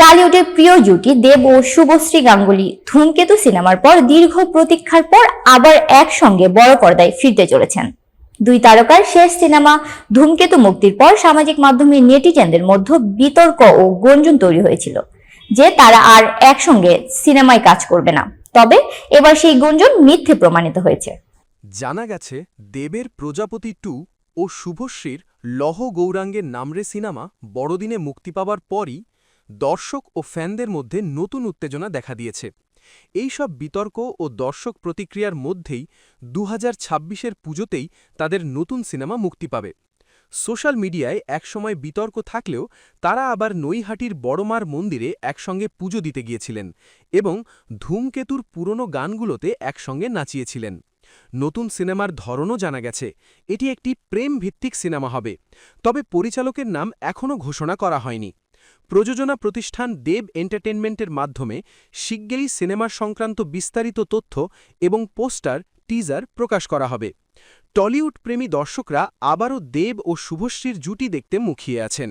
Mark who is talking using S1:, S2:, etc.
S1: টালিউডের প্রিয় জুটি দেব ও শুভশ্রী গাঙ্গুলী ধূমকেতু সিনেমার পর দীর্ঘ প্রতীক্ষার পর আবার একসঙ্গে বড় পর্দায় ফিরতে চলেছেন। দুই তারকার শেষ সিনেমা ধূমকেতু মুক্তির পর সামাজিক মাধ্যমে নেটিজেনদের মধ্যে বিতর্ক ও গুঞ্জন তৈরি হয়েছিল যে তারা আর একসঙ্গে সিনেমায় কাজ করবে না। তবে এবার সেই গুঞ্জন মিথ্যে প্রমাণিত হয়েছে।
S2: জানা গেছে দেবের প্রজাপতি 2 ও শুভশ্রীর লহ গৌরাঙ্গের নামরে সিনেমা বড়দিনে মুক্তি পাওয়ার পরই দর্শক ও ফ্যানদের মধ্যে নতুন উত্তেজনা দেখা দিয়েছে। এই সব বিতর্ক ও দর্শক প্রতিক্রিয়ার মধ্যেই 2026-এর পুজোতেই তাদের নতুন সিনেমা মুক্তি পাবে। সোশ্যাল মিডিয়ায় একসময় বিতর্ক থাকলেও তারা আবার নৈহাটির বড়মার মন্দিরে একসঙ্গে পুজো দিতে গিয়েছিলেন এবং ধূমকেতুর পুরনো গানগুলোতে একসঙ্গে নাচিয়েছিলেন। নতুন সিনেমার ধরনও জানা গেছে, এটি একটি প্রেম ভিত্তিক সিনেমা হবে, তবে পরিচালকের নাম এখনও ঘোষণা করা হয়নি। প্রযোজনা প্রতিষ্ঠান দেব এন্টারটেনমেন্টের মাধ্যমে শিগগিরই সিনেমার সংক্রান্ত বিস্তারিত তথ্য এবং পোস্টার টিজার প্রকাশ করা হবে। টলিউড প্রেমী দর্শকরা আবারও দেব ও শুভশ্রীর জুটি দেখতে মুখিয়ে আছেন।